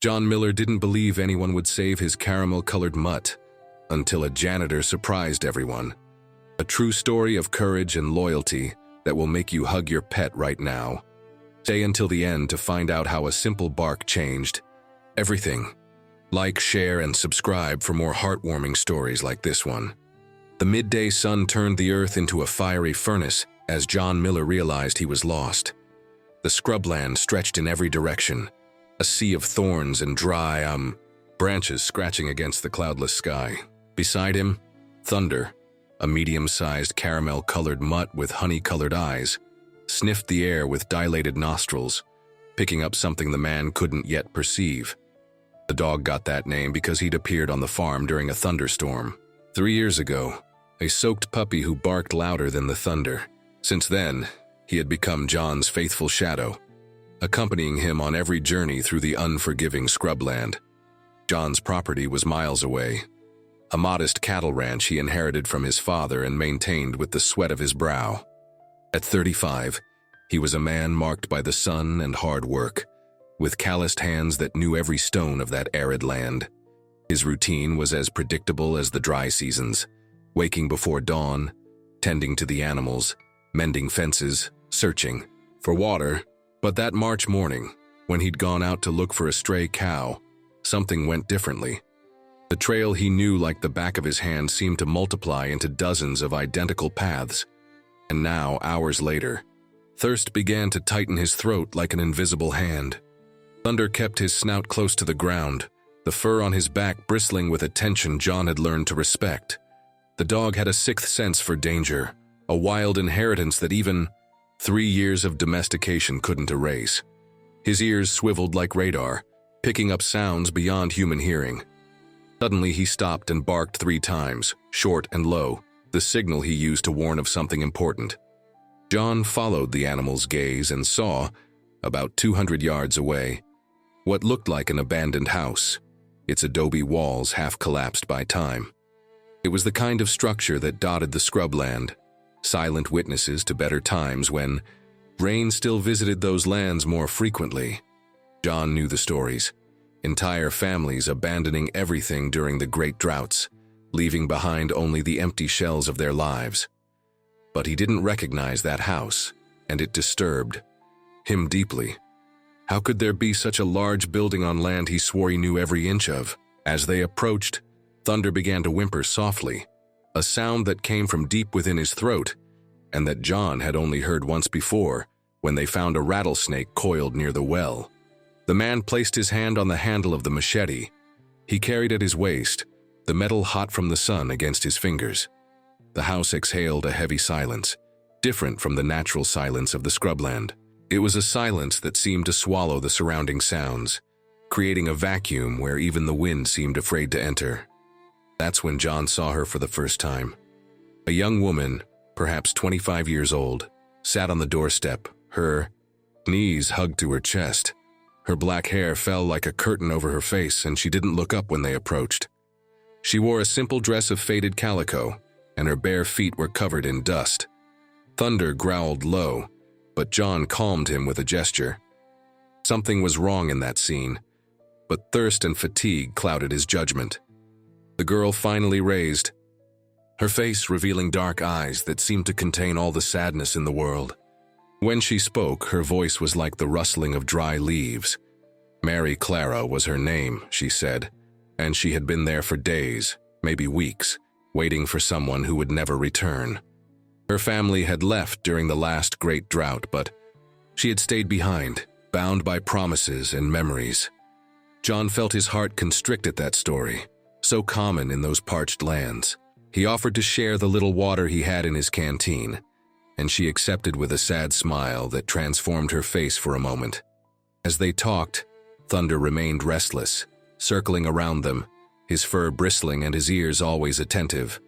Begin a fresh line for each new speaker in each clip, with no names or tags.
John Miller didn't believe anyone would save his caramel-colored mutt until a janitor surprised everyone. A true story of courage and loyalty that will make you hug your pet right now. Stay until the end to find out how a simple bark changed everything. Like, share, and subscribe for more heartwarming stories like this one. The midday sun turned the earth into a fiery furnace as John Miller realized he was lost. The scrubland stretched in every direction, a sea of thorns and dry, branches scratching against the cloudless sky. Beside him, Thunder, a medium-sized caramel-colored mutt with honey-colored eyes, sniffed the air with dilated nostrils, picking up something the man couldn't yet perceive. The dog got that name because he'd appeared on the farm during a thunderstorm 3 years ago, a soaked puppy who barked louder than the thunder. Since then, he had become John's faithful shadow, accompanying him on every journey through the unforgiving scrubland. John's property was miles away, a modest cattle ranch he inherited from his father and maintained with the sweat of his brow. At 35, he was a man marked by the sun and hard work, with calloused hands that knew every stone of that arid land. His routine was as predictable as the dry seasons, waking before dawn, tending to the animals, mending fences, searching for water. But that March morning, when he'd gone out to look for a stray cow, something went differently. The trail he knew like the back of his hand seemed to multiply into dozens of identical paths. And now, hours later, thirst began to tighten his throat like an invisible hand. Thunder kept his snout close to the ground, the fur on his back bristling with a tension John had learned to respect. The dog had a sixth sense for danger, a wild inheritance that even 3 years of domestication couldn't erase. His ears swiveled like radar, picking up sounds beyond human hearing. Suddenly he stopped and barked 3 times, short and low, the signal he used to warn of something important. John followed the animal's gaze and saw, about 200 yards away, what looked like an abandoned house, its adobe walls half collapsed by time. It was the kind of structure that dotted the scrubland, silent witnesses to better times when rain still visited those lands more frequently. John knew the stories. Entire families abandoning everything during the great droughts, leaving behind only the empty shells of their lives. But he didn't recognize that house, and it disturbed him deeply. How could there be such a large building on land he swore he knew every inch of? As they approached, Thunder began to whimper softly, a sound that came from deep within his throat, and that John had only heard once before, when they found a rattlesnake coiled near the well. The man placed his hand on the handle of the machete. He carried at his waist, the metal hot from the sun against his fingers. The house exhaled a heavy silence, different from the natural silence of the scrubland. It was a silence that seemed to swallow the surrounding sounds, creating a vacuum where even the wind seemed afraid to enter. That's when John saw her for the first time. A young woman, perhaps 25 years old, sat on the doorstep, her knees hugged to her chest. Her black hair fell like a curtain over her face, and she didn't look up when they approached. She wore a simple dress of faded calico, and her bare feet were covered in dust. Thunder growled low, but John calmed him with a gesture. Something was wrong in that scene, but thirst and fatigue clouded his judgment. The girl finally raised, her face revealing dark eyes that seemed to contain all the sadness in the world. When she spoke, her voice was like the rustling of dry leaves. Mary Clara was her name, she said, and she had been there for days, maybe weeks, waiting for someone who would never return. Her family had left during the last great drought, but she had stayed behind, bound by promises and memories. John felt his heart constrict at that story, so common in those parched lands. He offered to share the little water he had in his canteen, and she accepted with a sad smile that transformed her face for a moment. As they talked, Thunder remained restless, circling around them, his fur bristling and his ears always attentive.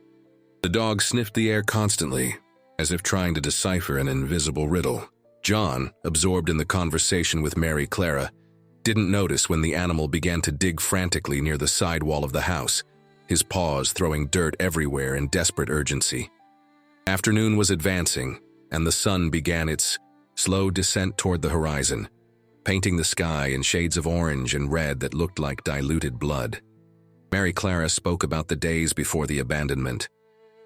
The dog sniffed the air constantly, as if trying to decipher an invisible riddle. John, absorbed in the conversation with Mary Clara, didn't notice when the animal began to dig frantically near the side wall of the house, his paws throwing dirt everywhere in desperate urgency. Afternoon was advancing, and the sun began its slow descent toward the horizon. painting the sky in shades of orange and red that looked like diluted blood. Mary Clara spoke about the days before the abandonment,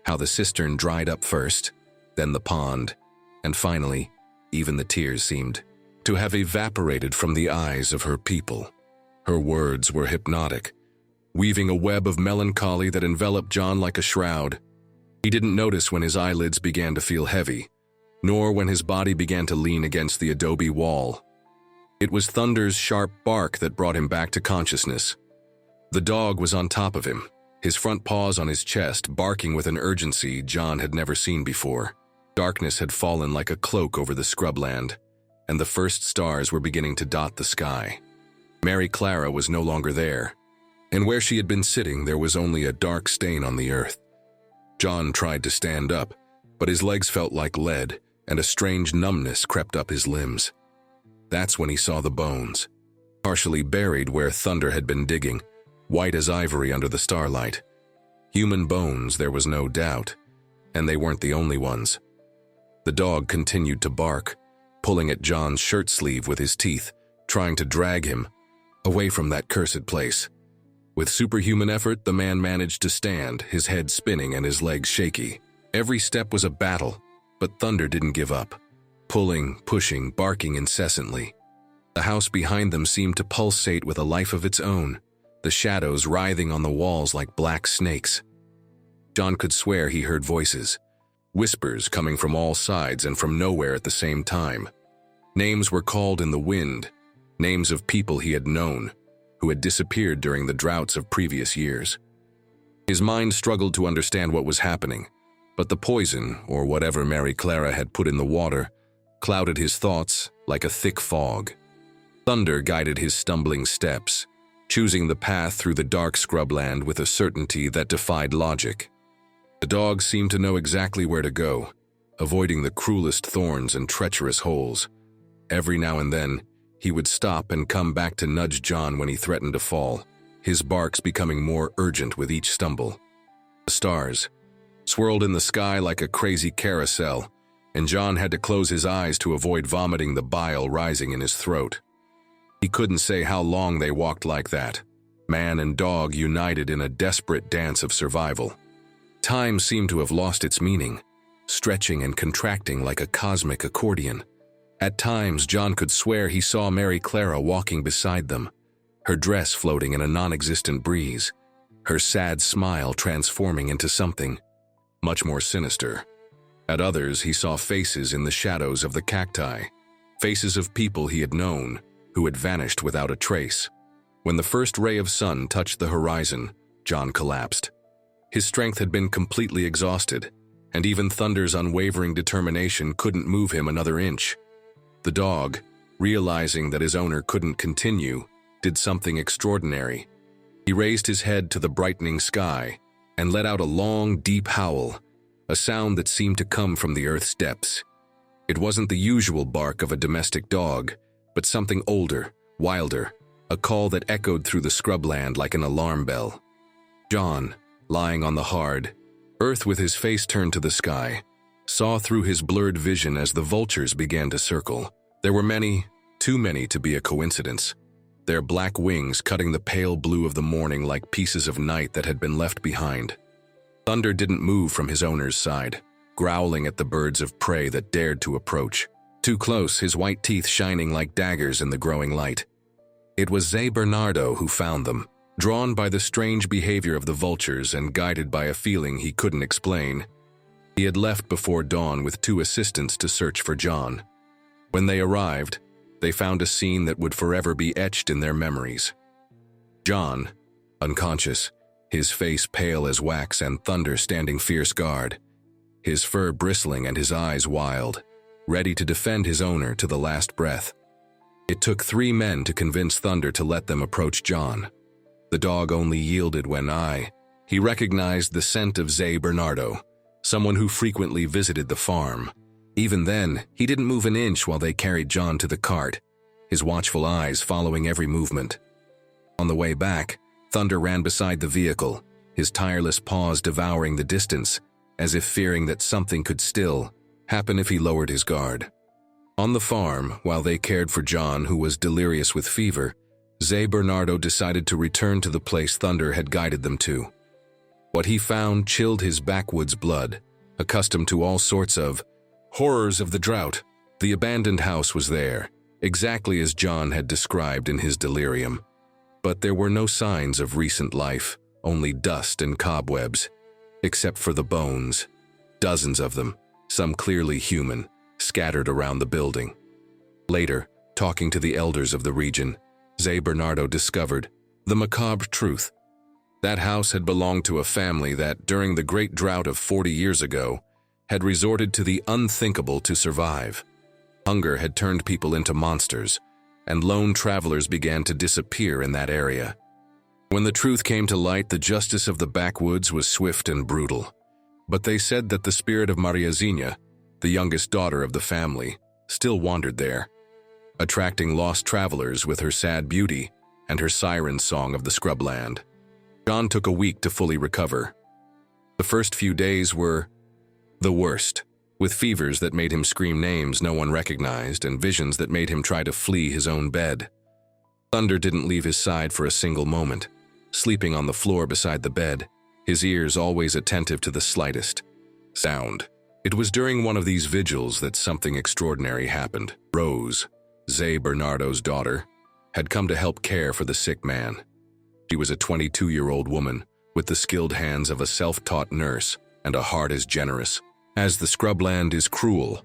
how the cistern dried up first, then the pond, and finally, even the tears seemed to have evaporated from the eyes of her people. Her words were hypnotic, weaving a web of melancholy that enveloped John like a shroud. He didn't notice when his eyelids began to feel heavy, nor when his body began to lean against the adobe wall. It was Thunder's sharp bark that brought him back to consciousness. The dog was on top of him, his front paws on his chest, barking with an urgency John had never seen before. Darkness had fallen like a cloak over the scrubland, and the first stars were beginning to dot the sky. Mary Clara was no longer there, and where she had been sitting there was only a dark stain on the earth. John tried to stand up, but his legs felt like lead, and a strange numbness crept up his limbs. That's when he saw the bones, partially buried where Thunder had been digging, white as ivory under the starlight. Human bones, there was no doubt, and they weren't the only ones. The dog continued to bark, pulling at John's shirt sleeve with his teeth, trying to drag him away from that cursed place. With superhuman effort, the man managed to stand, his head spinning and his legs shaky. Every step was a battle, but Thunder didn't give up. Pulling, pushing, barking incessantly. The house behind them seemed to pulsate with a life of its own, the shadows writhing on the walls like black snakes. John could swear he heard voices, whispers coming from all sides and from nowhere at the same time. Names were called in the wind, names of people he had known, who had disappeared during the droughts of previous years. His mind struggled to understand what was happening, but the poison, or whatever Mary Clara had put in the water, clouded his thoughts like a thick fog. Thunder guided his stumbling steps, choosing the path through the dark scrubland with a certainty that defied logic. The dog seemed to know exactly where to go, avoiding the cruelest thorns and treacherous holes. Every now and then, he would stop and come back to nudge John when he threatened to fall, his barks becoming more urgent with each stumble. The stars swirled in the sky like a crazy carousel, and John had to close his eyes to avoid vomiting the bile rising in his throat. He couldn't say how long they walked like that, man and dog united in a desperate dance of survival. Time seemed to have lost its meaning, stretching and contracting like a cosmic accordion. At times, John could swear he saw Mary Clara walking beside them, her dress floating in a non-existent breeze, her sad smile transforming into something much more sinister. At others, he saw faces in the shadows of the cacti, faces of people he had known, who had vanished without a trace. When the first ray of sun touched the horizon, John collapsed. His strength had been completely exhausted, and even Thunder's unwavering determination couldn't move him another inch. The dog, realizing that his owner couldn't continue, did something extraordinary. He raised his head to the brightening sky and let out a long, deep howl, a sound that seemed to come from the earth's depths. It wasn't the usual bark of a domestic dog, but something older, wilder, a call that echoed through the scrubland like an alarm bell. John, lying on the hard earth with his face turned to the sky, saw through his blurred vision as the vultures began to circle. There were many, too many to be a coincidence, their black wings cutting the pale blue of the morning like pieces of night that had been left behind. Thunder didn't move from his owner's side, growling at the birds of prey that dared to approach. Too close, his white teeth shining like daggers in the growing light. It was Zé Bernardo who found them, drawn by the strange behavior of the vultures and guided by a feeling he couldn't explain. He had left before dawn with 2 assistants to search for John. When they arrived, they found a scene that would forever be etched in their memories. John, unconscious, his face pale as wax, and Thunder standing fierce guard, his fur bristling and his eyes wild, ready to defend his owner to the last breath. It took 3 men to convince Thunder to let them approach John. The dog only yielded when he recognized the scent of Zé Bernardo, someone who frequently visited the farm. Even then, he didn't move an inch while they carried John to the cart, his watchful eyes following every movement. On the way back, Thunder ran beside the vehicle, his tireless paws devouring the distance, as if fearing that something could still happen if he lowered his guard. On the farm, while they cared for John, who was delirious with fever, Zé Bernardo decided to return to the place Thunder had guided them to. What he found chilled his backwoods blood. Accustomed to all sorts of horrors of the drought, the abandoned house was there, exactly as John had described in his delirium. But there were no signs of recent life, only dust and cobwebs, except for the bones. Dozens of them, some clearly human, scattered around the building. Later, talking to the elders of the region, Zé Bernardo discovered the macabre truth. That house had belonged to a family that, during the great drought of 40 years ago, had resorted to the unthinkable to survive. Hunger had turned people into monsters, and lone travelers began to disappear in that area. When the truth came to light, the justice of the backwoods was swift and brutal. But they said that the spirit of Mariazinha, the youngest daughter of the family, still wandered there, attracting lost travelers with her sad beauty and her siren song of the scrubland. John took a week to fully recover. The first few days were the worst, with fevers that made him scream names no one recognized and visions that made him try to flee his own bed. Thunder didn't leave his side for a single moment, sleeping on the floor beside the bed, his ears always attentive to the slightest sound. It was during one of these vigils that something extraordinary happened. Rose, Zé Bernardo's daughter, had come to help care for the sick man. She was a 22-year-old woman with the skilled hands of a self-taught nurse and a heart as generous as the scrubland is cruel.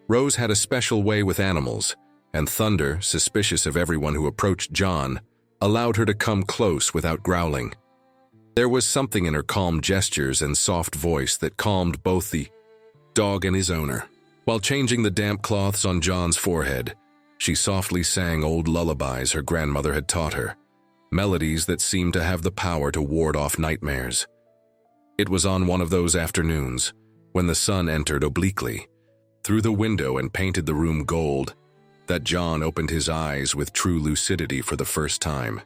Rose had a special way with animals, and Thunder, suspicious of everyone who approached John, allowed her to come close without growling. There was something in her calm gestures and soft voice that calmed both the dog and his owner. While changing the damp cloths on John's forehead, she softly sang old lullabies her grandmother had taught her, melodies that seemed to have the power to ward off nightmares. It was on one of those afternoons, when the sun entered obliquely through the window and painted the room gold, that John opened his eyes with true lucidity for the first time.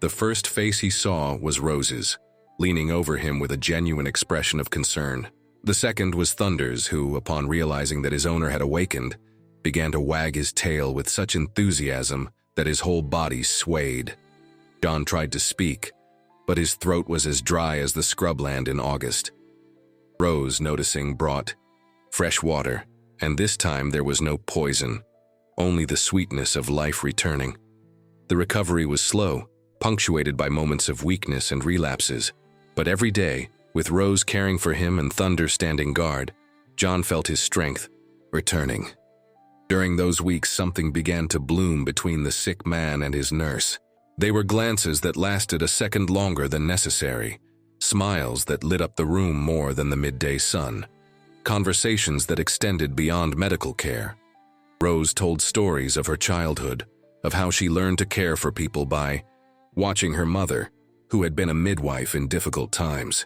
The first face he saw was Rose's, leaning over him with a genuine expression of concern. The second was Thunder's, who, upon realizing that his owner had awakened, began to wag his tail with such enthusiasm that his whole body swayed. John tried to speak, but his throat was as dry as the scrubland in August. Rose, noticing, brought fresh water, and this time there was no poison, only the sweetness of life returning. The recovery was slow, punctuated by moments of weakness and relapses, but every day, with Rose caring for him and Thunder standing guard, John felt his strength returning. During those weeks, something began to bloom between the sick man and his nurse. They were glances that lasted a second longer than necessary, smiles that lit up the room more than the midday sun, conversations that extended beyond medical care. Rose told stories of her childhood, of how she learned to care for people by watching her mother, who had been a midwife in difficult times.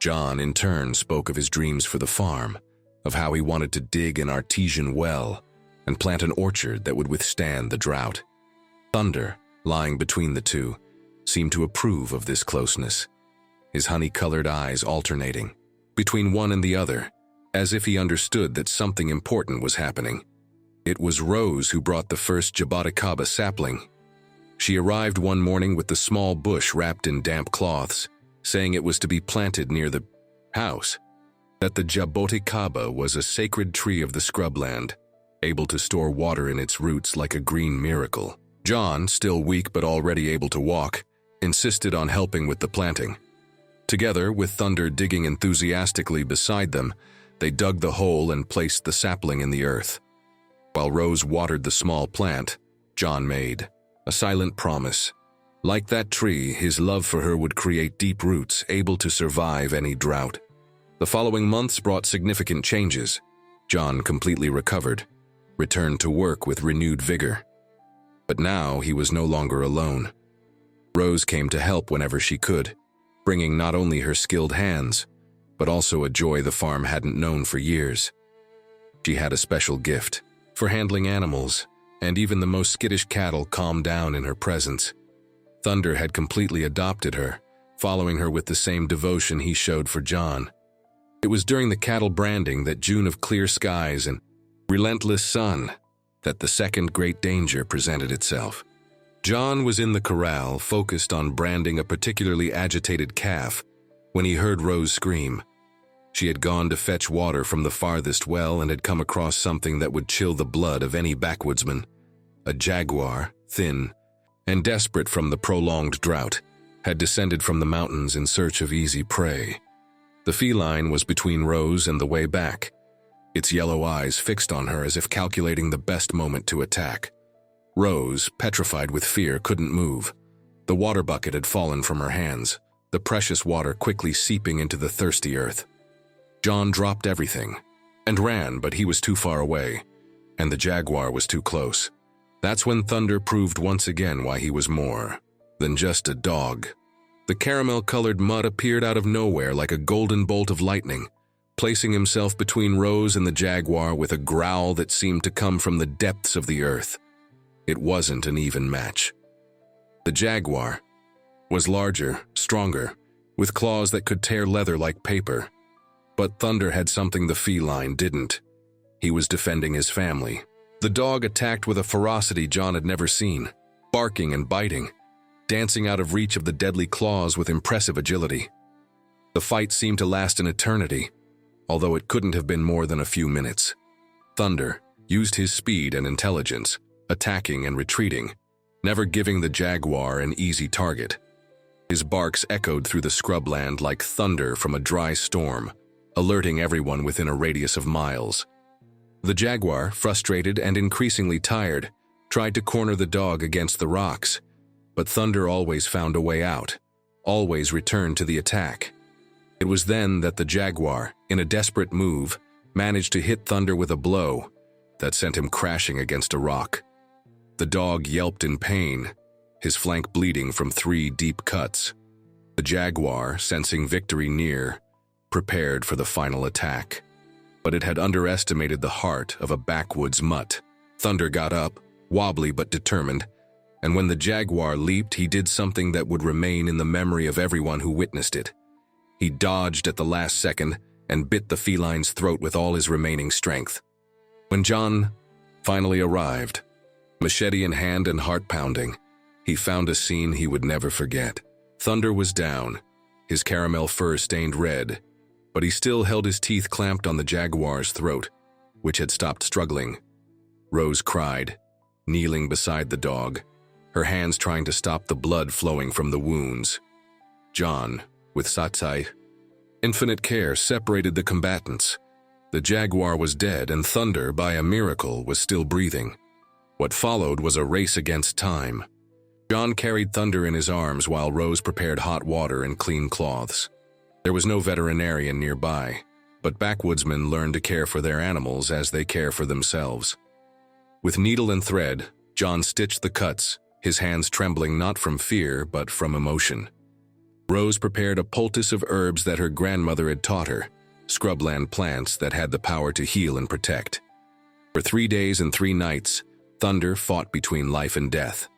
John, in turn, spoke of his dreams for the farm, of how he wanted to dig an artesian well and plant an orchard that would withstand the drought. Thunder, lying between the two, seemed to approve of this closeness, his honey-colored eyes alternating between one and the other, as if he understood that something important was happening. It was Rose who brought the first jaboticaba sapling. She arrived one morning with the small bush wrapped in damp cloths, saying it was to be planted near the house, that the jaboticaba was a sacred tree of the scrubland, able to store water in its roots like a green miracle. John, still weak but already able to walk, insisted on helping with the planting. Together, with Thunder digging enthusiastically beside them, they dug the hole and placed the sapling in the earth. While Rose watered the small plant, John made a silent promise. Like that tree, his love for her would create deep roots able to survive any drought. The following months brought significant changes. John completely recovered, returned to work with renewed vigor. But now he was no longer alone. Rose came to help whenever she could, bringing not only her skilled hands, but also a joy the farm hadn't known for years. She had a special gift for handling animals, and even the most skittish cattle calmed down in her presence. Thunder had completely adopted her, following her with the same devotion he showed for John. It was during the cattle branding, that June of clear skies and relentless sun, that the second great danger presented itself. John was in the corral, focused on branding a particularly agitated calf, when he heard Rose scream. She had gone to fetch water from the farthest well and had come across something that would chill the blood of any backwoodsman. A jaguar, thin and desperate from the prolonged drought, had descended from the mountains in search of easy prey. The feline was between Rose and the way back, its yellow eyes fixed on her as if calculating the best moment to attack. Rose, petrified with fear, couldn't move. The water bucket had fallen from her hands, the precious water quickly seeping into the thirsty earth. John dropped everything and ran, but he was too far away, and the jaguar was too close. That's when Thunder proved once again why he was more than just a dog. The caramel-colored mutt appeared out of nowhere like a golden bolt of lightning, placing himself between Rose and the jaguar with a growl that seemed to come from the depths of the earth. It wasn't an even match. The jaguar was larger, stronger, with claws that could tear leather like paper. But Thunder had something the feline didn't. He was defending his family. The dog attacked with a ferocity John had never seen, barking and biting, dancing out of reach of the deadly claws with impressive agility. The fight seemed to last an eternity, although it couldn't have been more than a few minutes. Thunder used his speed and intelligence, attacking and retreating, never giving the jaguar an easy target. His barks echoed through the scrubland like thunder from a dry storm, alerting everyone within a radius of miles. The jaguar, frustrated and increasingly tired, tried to corner the dog against the rocks, but Thunder always found a way out, always returned to the attack. It was then that the jaguar, in a desperate move, managed to hit Thunder with a blow that sent him crashing against a rock. The dog yelped in pain, his flank bleeding from 3 deep cuts. The jaguar, sensing victory near, prepared for the final attack. But it had underestimated the heart of a backwoods mutt. Thunder got up, wobbly but determined, and when the jaguar leaped, he did something that would remain in the memory of everyone who witnessed it. He dodged at the last second and bit the feline's throat with all his remaining strength. When John finally arrived, machete in hand and heart pounding, he found a scene he would never forget. Thunder was down, his caramel fur stained red, but he still held his teeth clamped on the jaguar's throat, which had stopped struggling. Rose cried, kneeling beside the dog, her hands trying to stop the blood flowing from the wounds. John, with Satsai, infinite care, separated the combatants. The jaguar was dead, and Thunder, by a miracle, was still breathing. What followed was a race against time. John carried Thunder in his arms while Rose prepared hot water and clean cloths. There was no veterinarian nearby, but backwoodsmen learn to care for their animals as they care for themselves. With needle and thread, John stitched the cuts, his hands trembling not from fear but from emotion. Rose prepared a poultice of herbs that her grandmother had taught her, scrubland plants that had the power to heal and protect. For 3 days and 3 nights, Thunder fought between life and death.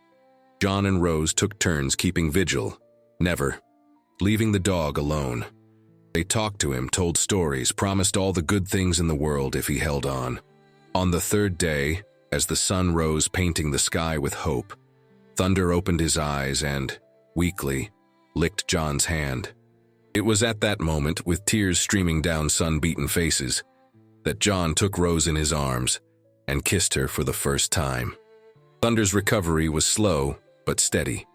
John and Rose took turns keeping vigil, never leaving the dog alone. They talked to him, told stories, promised all the good things in the world if he held on. On the 3rd day, as the sun rose painting the sky with hope, Thunder opened his eyes and, weakly, licked John's hand. It was at that moment, with tears streaming down sun-beaten faces, that John took Rose in his arms and kissed her for the first time. Thunder's recovery was slow but steady.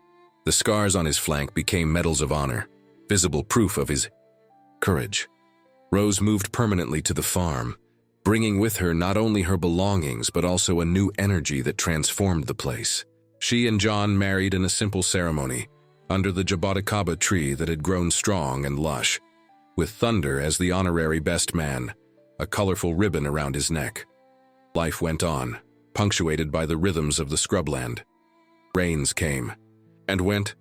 The scars on his flank became medals of honor, visible proof of his courage. Rose moved permanently to the farm, bringing with her not only her belongings but also a new energy that transformed the place. She and John married in a simple ceremony, under the jaboticaba tree that had grown strong and lush, with Thunder as the honorary best man, a colorful ribbon around his neck. Life went on, punctuated by the rhythms of the scrubland. Rains came and went.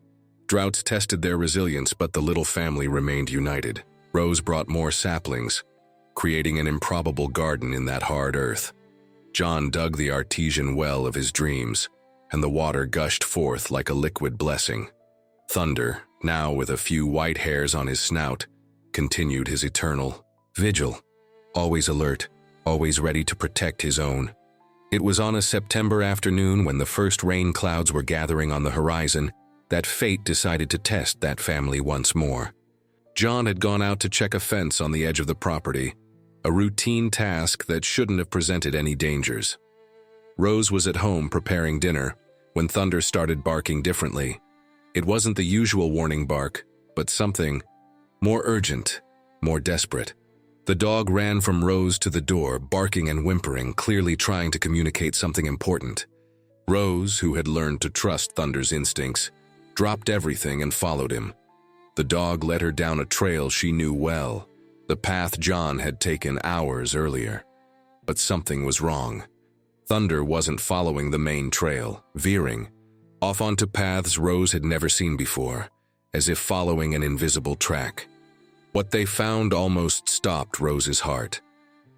Droughts tested their resilience, but the little family remained united. Rose brought more saplings, creating an improbable garden in that hard earth. John dug the artesian well of his dreams, and the water gushed forth like a liquid blessing. Thunder, now with a few white hairs on his snout, continued his eternal vigil, always alert, always ready to protect his own. It was on a September afternoon when the first rain clouds were gathering on the horizon that fate decided to test that family once more. John had gone out to check a fence on the edge of the property, a routine task that shouldn't have presented any dangers. Rose was at home preparing dinner when Thunder started barking differently. It wasn't the usual warning bark, but something more urgent, more desperate. The dog ran from Rose to the door, barking and whimpering, clearly trying to communicate something important. Rose, who had learned to trust Thunder's instincts, dropped everything and followed him. The dog led her down a trail she knew well, the path John had taken hours earlier. But something was wrong. Thunder wasn't following the main trail, veering off onto paths Rose had never seen before, as if following an invisible track. What they found almost stopped Rose's heart.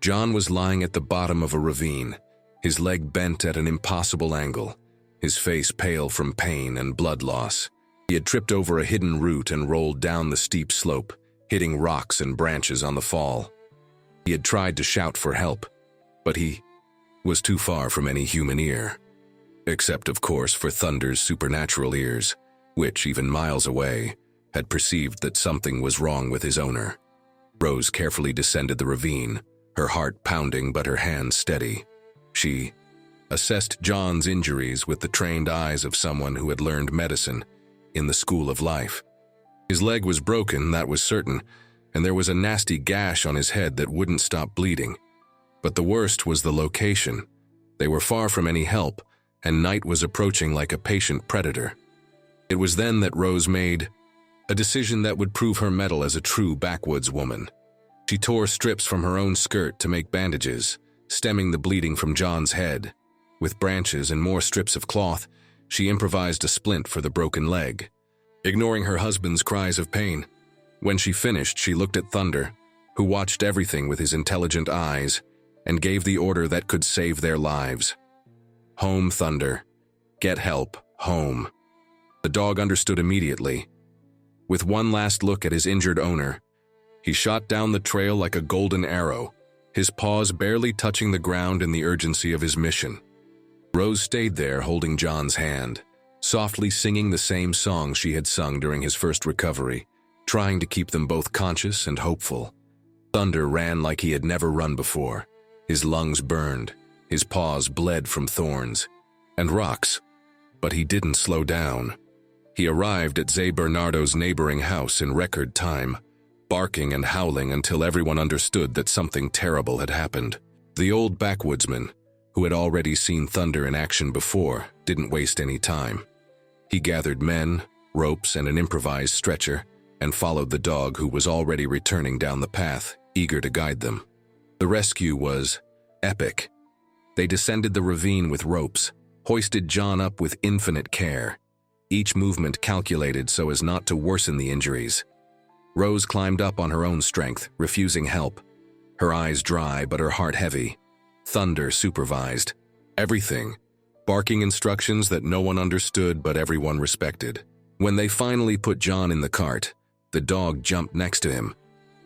John was lying at the bottom of a ravine, his leg bent at an impossible angle, his face pale from pain and blood loss. He had tripped over a hidden root and rolled down the steep slope, hitting rocks and branches on the fall. He had tried to shout for help, but he was too far from any human ear. Except, of course, for Thunder's supernatural ears, which, even miles away, had perceived that something was wrong with his owner. Rose carefully descended the ravine, her heart pounding but her hands steady. She assessed John's injuries with the trained eyes of someone who had learned medicine in the school of life. His leg was broken, that was certain, and there was a nasty gash on his head that wouldn't stop bleeding. But the worst was the location. They were far from any help, and night was approaching like a patient predator. It was then that Rose made a decision that would prove her mettle as a true backwoods woman. She tore strips from her own skirt to make bandages, stemming the bleeding from John's head. With branches and more strips of cloth, she improvised a splint for the broken leg, ignoring her husband's cries of pain. When she finished, she looked at Thunder, who watched everything with his intelligent eyes, and gave the order that could save their lives. Home, Thunder. Get help, home. The dog understood immediately. With one last look at his injured owner, he shot down the trail like a golden arrow, his paws barely touching the ground in the urgency of his mission. Rose stayed there holding John's hand, softly singing the same song she had sung during his first recovery, trying to keep them both conscious and hopeful. Thunder ran like he had never run before. His lungs burned, his paws bled from thorns and rocks, but he didn't slow down. He arrived at Zay Bernardo's neighboring house in record time, barking and howling until everyone understood that something terrible had happened. The old backwoodsman, who had already seen Thunder in action before, didn't waste any time. He gathered men, ropes, and an improvised stretcher, and followed the dog who was already returning down the path, eager to guide them. The rescue was epic. They descended the ravine with ropes, hoisted John up with infinite care, each movement calculated so as not to worsen the injuries. Rose climbed up on her own strength, refusing help, her eyes dry but her heart heavy. Thunder supervised everything, barking instructions that no one understood but everyone respected. When they finally put John in the cart, the dog jumped next to him,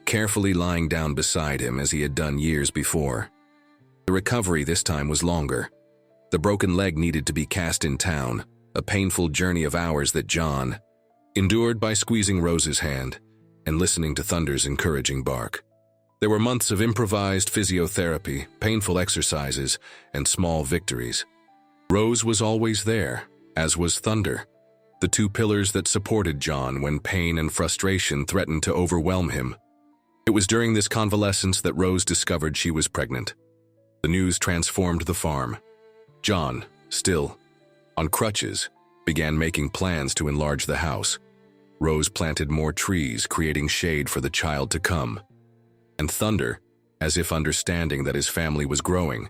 carefully lying down beside him as he had done years before. The recovery this time was longer. The broken leg needed to be cast in town, a painful journey of hours that John endured by squeezing Rose's hand and listening to Thunder's encouraging bark. There were months of improvised physiotherapy, painful exercises, and small victories. Rose was always there, as was Thunder, the two pillars that supported John when pain and frustration threatened to overwhelm him. It was during this convalescence that Rose discovered she was pregnant. The news transformed the farm. John, still on crutches, began making plans to enlarge the house. Rose planted more trees, creating shade for the child to come. And Thunder, as if understanding that his family was growing,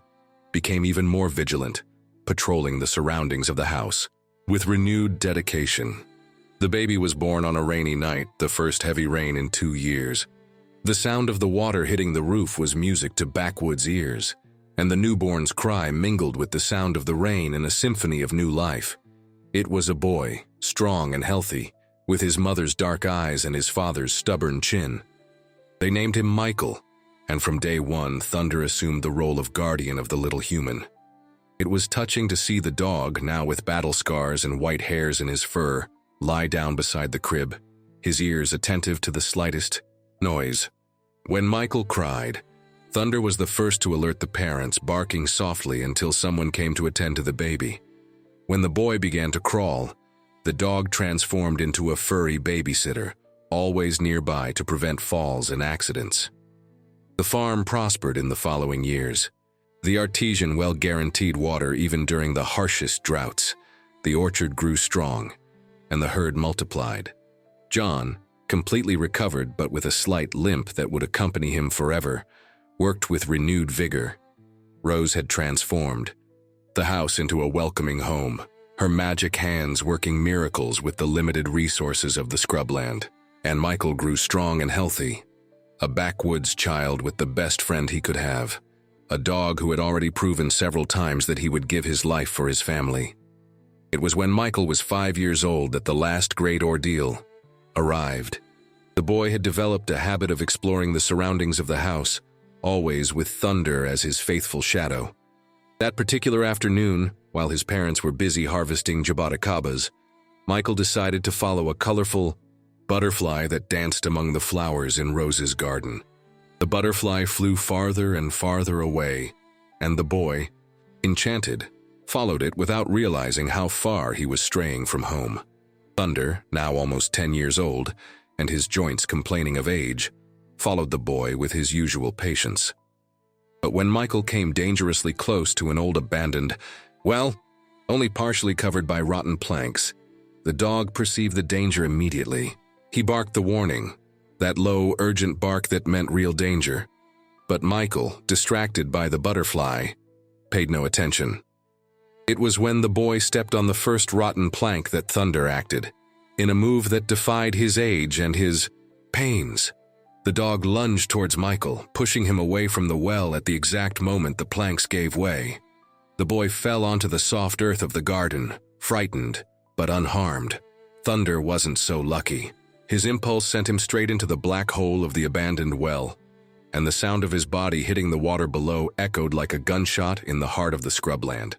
became even more vigilant, patrolling the surroundings of the house. With renewed dedication, the baby was born on a rainy night, the first heavy rain in 2 years. The sound of the water hitting the roof was music to backwoods ears, and the newborn's cry mingled with the sound of the rain in a symphony of new life. It was a boy, strong and healthy, with his mother's dark eyes and his father's stubborn chin. They named him Michael, and from day one, Thunder assumed the role of guardian of the little human. It was touching to see the dog, now with battle scars and white hairs in his fur, lie down beside the crib, his ears attentive to the slightest noise. When Michael cried, Thunder was the first to alert the parents, barking softly until someone came to attend to the baby. When the boy began to crawl, the dog transformed into a furry babysitter, always nearby to prevent falls and accidents. The farm prospered in the following years. The artesian well guaranteed water even during the harshest droughts. The orchard grew strong, and the herd multiplied. John, completely recovered but with a slight limp that would accompany him forever, worked with renewed vigor. Rose had transformed the house into a welcoming home, her magic hands working miracles with the limited resources of the scrubland. And Michael grew strong and healthy, a backwoods child with the best friend he could have, a dog who had already proven several times that he would give his life for his family. It was when Michael was 5 years old that the last great ordeal arrived. The boy had developed a habit of exploring the surroundings of the house, always with Thunder as his faithful shadow. That particular afternoon, while his parents were busy harvesting jaboticabas, Michael decided to follow a colorful butterfly that danced among the flowers in Rose's garden. The butterfly flew farther and farther away, and the boy, enchanted, followed it without realizing how far he was straying from home. Thunder, now almost 10 years old, and his joints complaining of age, followed the boy with his usual patience. But when Michael came dangerously close to an old abandoned, only partially covered by rotten planks, the dog perceived the danger immediately. He barked the warning, that low, urgent bark that meant real danger. But Michael, distracted by the butterfly, paid no attention. It was when the boy stepped on the first rotten plank that Thunder acted, in a move that defied his age and his pains. The dog lunged towards Michael, pushing him away from the well at the exact moment the planks gave way. The boy fell onto the soft earth of the garden, frightened, but unharmed. Thunder wasn't so lucky. His impulse sent him straight into the black hole of the abandoned well, and the sound of his body hitting the water below echoed like a gunshot in the heart of the scrubland.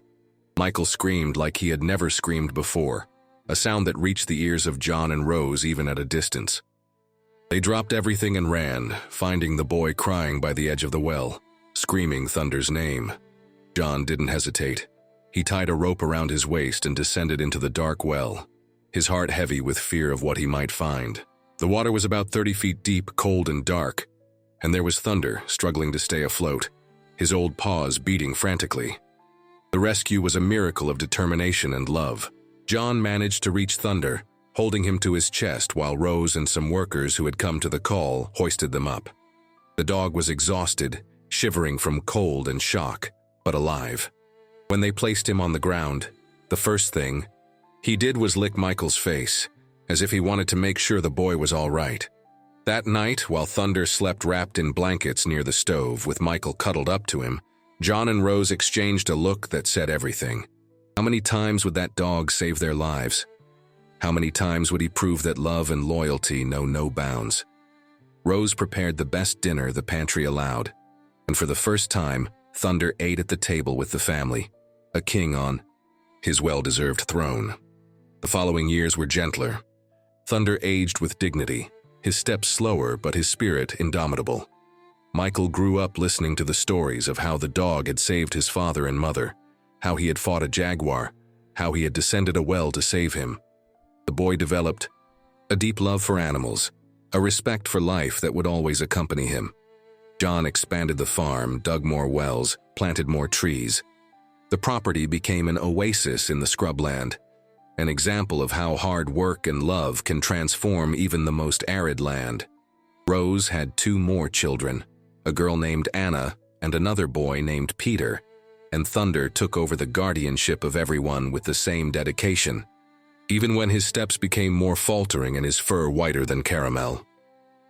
Michael screamed like he had never screamed before, a sound that reached the ears of John and Rose even at a distance. They dropped everything and ran, finding the boy crying by the edge of the well, screaming Thunder's name. John didn't hesitate. He tied a rope around his waist and descended into the dark well, his heart heavy with fear of what he might find. The water was about 30 feet deep, cold and dark, and there was Thunder struggling to stay afloat, his old paws beating frantically. The rescue was a miracle of determination and love. John managed to reach Thunder, holding him to his chest while Rose and some workers who had come to the call hoisted them up. The dog was exhausted, shivering from cold and shock, but alive. When they placed him on the ground, the first thing he did was lick Michael's face, as if he wanted to make sure the boy was all right. That night, while Thunder slept wrapped in blankets near the stove with Michael cuddled up to him, John and Rose exchanged a look that said everything. How many times would that dog save their lives? How many times would he prove that love and loyalty know no bounds? Rose prepared the best dinner the pantry allowed, and for the first time, Thunder ate at the table with the family, a king on his well-deserved throne. The following years were gentler. Thunder aged with dignity, his steps slower but his spirit indomitable. Michael grew up listening to the stories of how the dog had saved his father and mother, how he had fought a jaguar, how he had descended a well to save him. The boy developed a deep love for animals, a respect for life that would always accompany him. John expanded the farm, dug more wells, planted more trees. The property became an oasis in the scrubland, an example of how hard work and love can transform even the most arid land. Rose had 2 more children, a girl named Anna and another boy named Peter, and Thunder took over the guardianship of everyone with the same dedication, even when his steps became more faltering and his fur whiter than caramel.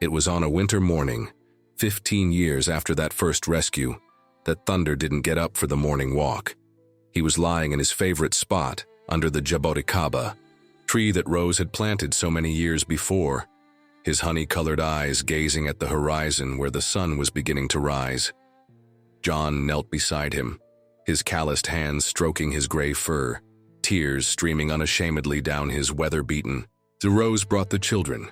It was on a winter morning, 15 years after that first rescue, that Thunder didn't get up for the morning walk. He was lying in his favorite spot, under the jaboticaba, tree that Rose had planted so many years before, his honey-colored eyes gazing at the horizon where the sun was beginning to rise. John knelt beside him, his calloused hands stroking his gray fur, tears streaming unashamedly down his weather-beaten. The rose brought the children,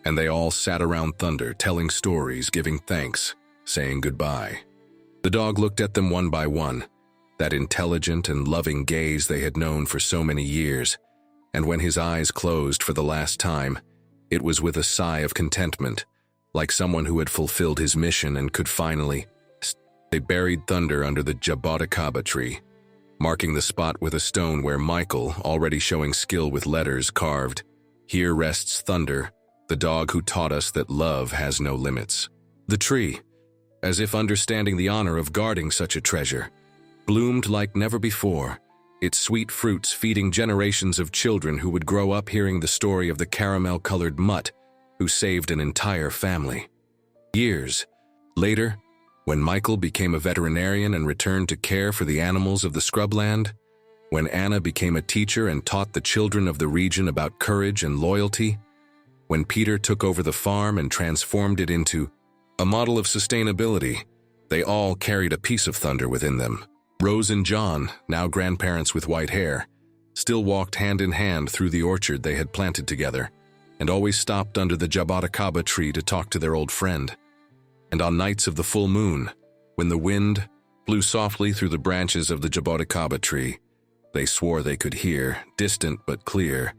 and they all sat around Thunder, telling stories, giving thanks, saying goodbye. The dog looked at them one by one, that intelligent and loving gaze they had known for so many years, and when his eyes closed for the last time, it was with a sigh of contentment, like someone who had fulfilled his mission and could finally. They buried Thunder under the jaboticaba tree, marking the spot with a stone where Michael, already showing skill with letters, carved, "Here rests Thunder, the dog who taught us that love has no limits." The tree, as if understanding the honor of guarding such a treasure, bloomed like never before, its sweet fruits feeding generations of children who would grow up hearing the story of the caramel-colored mutt who saved an entire family. Years later, when Michael became a veterinarian and returned to care for the animals of the scrubland, when Anna became a teacher and taught the children of the region about courage and loyalty, when Peter took over the farm and transformed it into a model of sustainability, they all carried a piece of Thunder within them. Rose and John, now grandparents with white hair, still walked hand in hand through the orchard they had planted together, and always stopped under the jaboticaba tree to talk to their old friend. And on nights of the full moon, when the wind blew softly through the branches of the jaboticaba tree, they swore they could hear, distant but clear,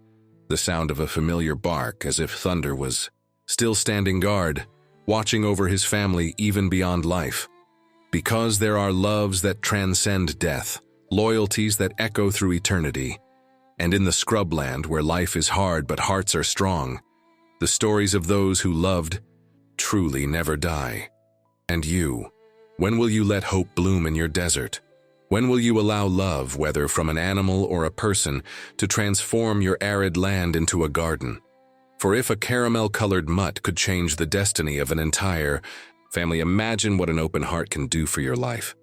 the sound of a familiar bark, as if Thunder was still standing guard, watching over his family even beyond life. Because there are loves that transcend death, loyalties that echo through eternity, and in the scrubland where life is hard but hearts are strong, the stories of those who loved truly never die. And you, when will you let hope bloom in your desert? When will you allow love, whether from an animal or a person, to transform your arid land into a garden? For if a caramel-colored mutt could change the destiny of an entire family, imagine what an open heart can do for your life.